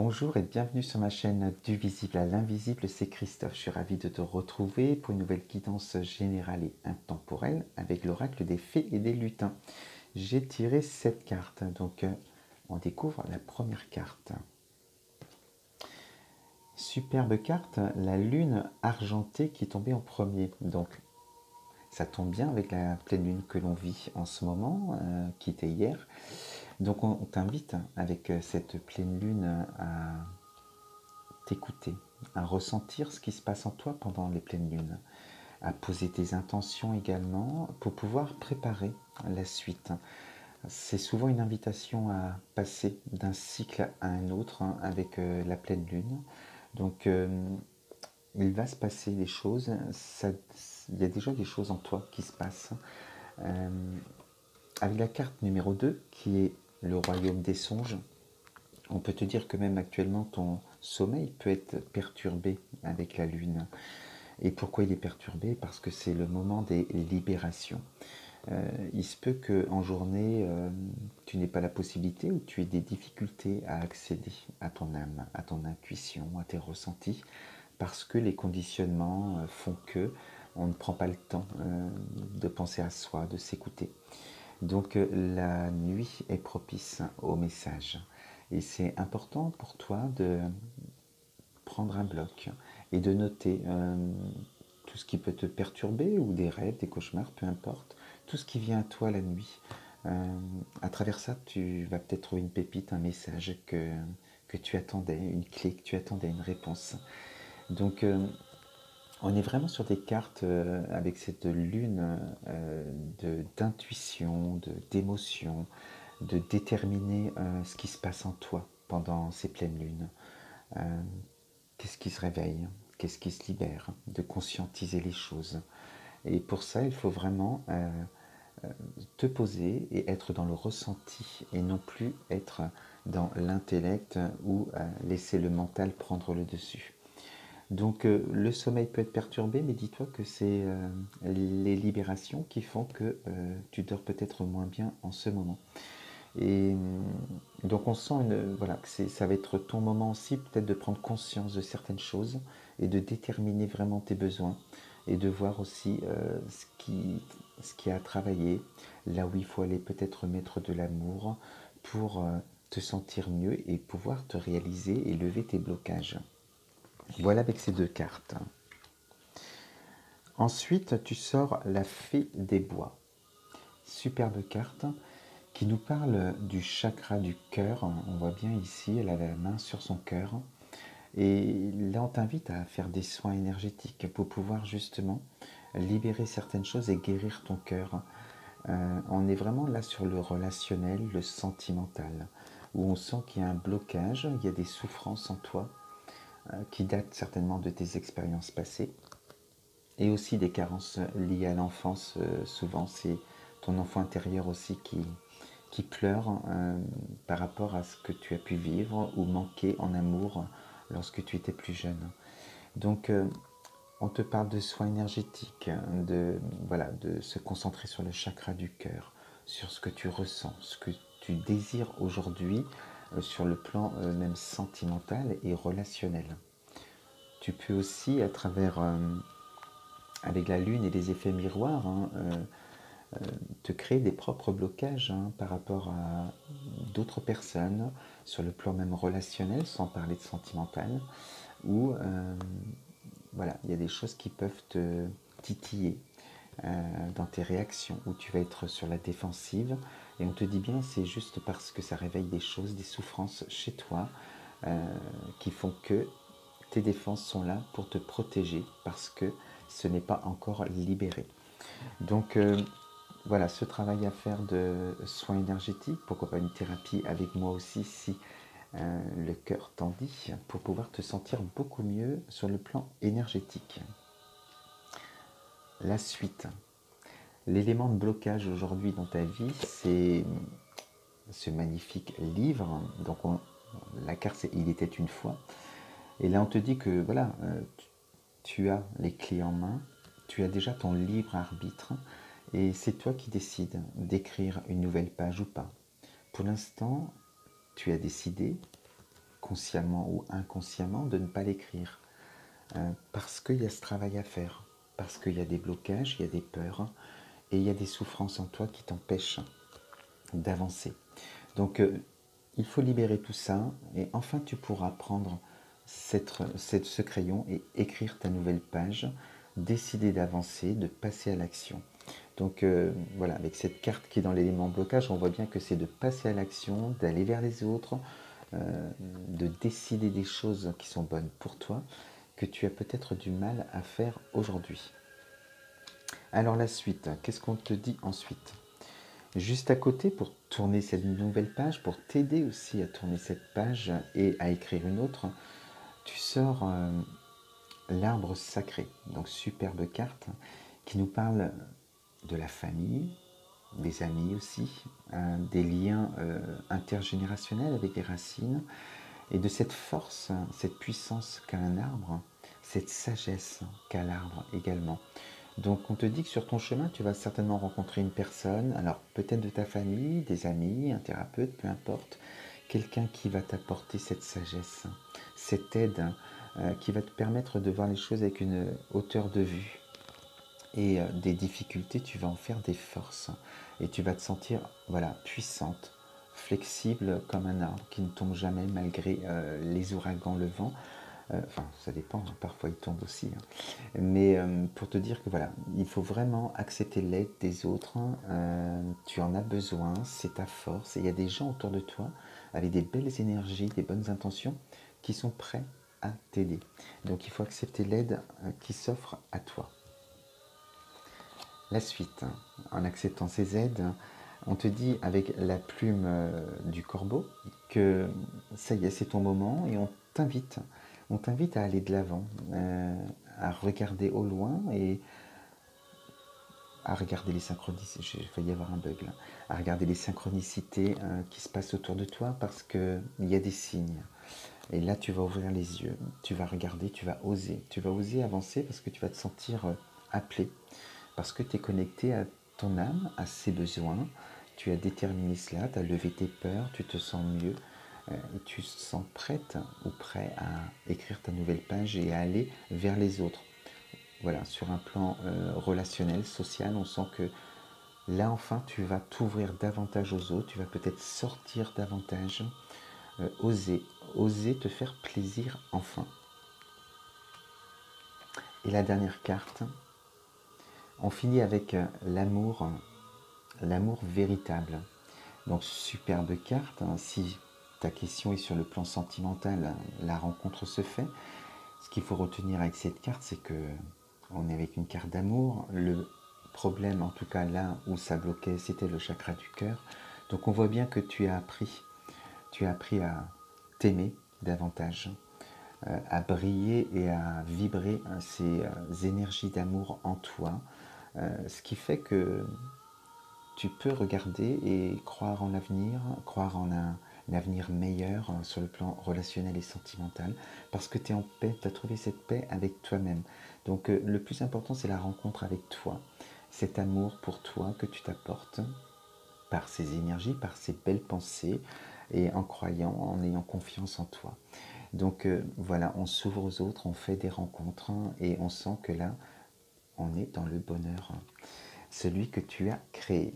Bonjour et bienvenue sur ma chaîne Du visible à l'invisible, c'est Christophe. Je suis ravi de te retrouver pour une nouvelle guidance générale et intemporelle avec l'oracle des fées et des lutins. J'ai tiré 7 cartes, donc on découvre la première carte. Superbe carte, la lune argentée qui est tombée en premier. Donc ça tombe bien avec la pleine lune que l'on vit en ce moment, qui était hier. Donc on t'invite avec cette pleine lune à t'écouter, à ressentir ce qui se passe en toi pendant les pleines lunes, à poser tes intentions également pour pouvoir préparer la suite. C'est souvent une invitation à passer d'un cycle à un autre avec la pleine lune. Donc il va se passer des choses, il y a déjà des choses en toi qui se passent. Avec la carte numéro 2 qui est le royaume des songes, on peut te dire que même actuellement ton sommeil peut être perturbé avec la lune. Et pourquoi il est perturbé? Parce que c'est le moment des libérations. Il se peut qu'en journée, tu n'aies pas la possibilité ou tu aies des difficultés à accéder à ton âme, à ton intuition, à tes ressentis, parce que les conditionnements font que on ne prend pas le temps de penser à soi, de s'écouter. Donc la nuit est propice au message. Et c'est important pour toi de prendre un bloc et de noter tout ce qui peut te perturber ou des rêves, des cauchemars, peu importe, tout ce qui vient à toi la nuit. À travers ça, tu vas peut-être trouver une pépite, un message que tu attendais, une clé que tu attendais, une réponse. Donc on est vraiment sur des cartes avec cette lune d'intuition, d'émotion, de déterminer ce qui se passe en toi pendant ces pleines lunes. Qu'est-ce qui se réveille? Qu'est-ce qui se libère? De conscientiser les choses. Et pour ça, il faut vraiment te poser et être dans le ressenti et non plus être dans l'intellect ou laisser le mental prendre le dessus. Donc le sommeil peut être perturbé, mais dis-toi que c'est les libérations qui font que tu dors peut-être moins bien en ce moment. Et donc on sent voilà, que ça va être ton moment aussi peut-être de prendre conscience de certaines choses et de déterminer vraiment tes besoins et de voir aussi ce qui a à travailler, là où il faut aller peut-être mettre de l'amour pour te sentir mieux et pouvoir te réaliser et lever tes blocages. Voilà avec ces deux cartes. Ensuite, tu sors la fée des bois. Superbe carte qui nous parle du chakra du cœur. On voit bien ici, elle a la main sur son cœur. Et là, on t'invite à faire des soins énergétiques pour pouvoir justement libérer certaines choses et guérir ton cœur. On est vraiment là sur le relationnel, le sentimental, où on sent qu'il y a un blocage, il y a des souffrances en toi qui datent certainement de tes expériences passées et aussi des carences liées à l'enfance. Souvent, c'est ton enfant intérieur aussi qui pleure par rapport à ce que tu as pu vivre ou manquer en amour lorsque tu étais plus jeune. Donc, on te parle de soins énergétiques, voilà, de se concentrer sur le chakra du cœur, sur ce que tu ressens, ce que tu désires aujourd'hui sur le plan même sentimental et relationnel. Tu peux aussi, à travers, avec la lune et les effets miroirs, te créer des propres blocages par rapport à d'autres personnes, sur le plan même relationnel, sans parler de sentimental, où voilà, il y a des choses qui peuvent te titiller dans tes réactions, où tu vas être sur la défensive, et on te dit bien c'est juste parce que ça réveille des choses, des souffrances chez toi, qui font que tes défenses sont là pour te protéger, parce que ce n'est pas encore libéré. Donc voilà, ce travail à faire de soins énergétiques, pourquoi pas une thérapie avec moi aussi si le cœur t'en dit, pour pouvoir te sentir beaucoup mieux sur le plan énergétique. La suite. L'élément de blocage aujourd'hui dans ta vie, c'est ce magnifique livre. Donc la carte, c'est Il était une fois. Et là, on te dit que voilà, tu as les clés en main, tu as déjà ton libre arbitre, et c'est toi qui décides d'écrire une nouvelle page ou pas. Pour l'instant, tu as décidé consciemment ou inconsciemment, de ne pas l'écrire. Parce qu'il y a ce travail à faire, parce qu'il y a des blocages, il y a des peurs, et il y a des souffrances en toi qui t'empêchent d'avancer. Donc, il faut libérer tout ça, et enfin tu pourras prendre ce crayon et écrire ta nouvelle page, décider d'avancer, de passer à l'action. Donc voilà, avec cette carte qui est dans l'élément blocage, on voit bien que c'est de passer à l'action, d'aller vers les autres, de décider des choses qui sont bonnes pour toi, que tu as peut-être du mal à faire aujourd'hui. Alors la suite, qu'est-ce qu'on te dit ensuite? Juste à côté, pour tourner cette nouvelle page, pour t'aider aussi à tourner cette page et à écrire une autre, tu sors l'arbre sacré. Donc superbe carte qui nous parle de la famille, des amis aussi, des liens intergénérationnels avec des racines, et de cette force, cette puissance qu'a un arbre, cette sagesse qu'a l'arbre également. Donc on te dit que sur ton chemin, tu vas certainement rencontrer une personne, alors peut-être de ta famille, des amis, un thérapeute, peu importe, quelqu'un qui va t'apporter cette sagesse, cette aide qui va te permettre de voir les choses avec une hauteur de vue. Et des difficultés, tu vas en faire des forces. Et tu vas te sentir voilà, puissante, flexible comme un arbre qui ne tombe jamais malgré les ouragans, le vent. Enfin, ça dépend, hein, parfois il tombe aussi. Hein. Mais pour te dire que voilà, il faut vraiment accepter l'aide des autres. Tu en as besoin, c'est ta force. Et il y a des gens autour de toi avec des belles énergies, des bonnes intentions qui sont prêts à t'aider. Donc il faut accepter l'aide qui s'offre à toi. La suite, en acceptant ces aides, on te dit avec la plume du corbeau que ça y est, c'est ton moment et on t'invite à aller de l'avant, à regarder au loin et à regarder les synchronicités, j'ai failli avoir un bug là, à regarder les synchronicités qui se passent autour de toi parce qu'il y a des signes. Et là, tu vas ouvrir les yeux, tu vas regarder, tu vas oser avancer parce que tu vas te sentir appelé. Parce que tu es connecté à ton âme, à ses besoins, tu as déterminé cela, tu as levé tes peurs, tu te sens mieux, et tu te sens prête ou prêt à écrire ta nouvelle page et à aller vers les autres. Voilà, sur un plan relationnel, social, on sent que là enfin tu vas t'ouvrir davantage aux autres, tu vas peut-être sortir davantage, oser te faire plaisir enfin. Et la dernière carte, on finit avec l'amour véritable. Donc superbe carte, hein. Si ta question est sur le plan sentimental, la rencontre se fait. Ce qu'il faut retenir avec cette carte, c'est que on est avec une carte d'amour. Le problème, en tout cas là où ça bloquait, c'était le chakra du cœur. Donc on voit bien que tu as appris à t'aimer davantage, à briller et à vibrer ces énergies d'amour en toi, ce qui fait que tu peux regarder et croire en l'avenir, croire en un avenir meilleur sur le plan relationnel et sentimental, parce que tu es en paix, tu as trouvé cette paix avec toi-même. Donc le plus important, c'est la rencontre avec toi, cet amour pour toi que tu t'apportes par ces énergies, par ces belles pensées, et en croyant, en ayant confiance en toi. Donc voilà, on s'ouvre aux autres, on fait des rencontres, et on sent que là, on est dans le bonheur, celui que tu as créé.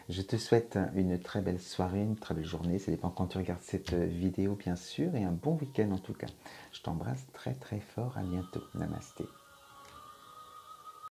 Je te souhaite une très belle soirée, une très belle journée, ça dépend quand tu regardes cette vidéo bien sûr, et un bon week-end en tout cas. Je t'embrasse très très fort, à bientôt, namasté.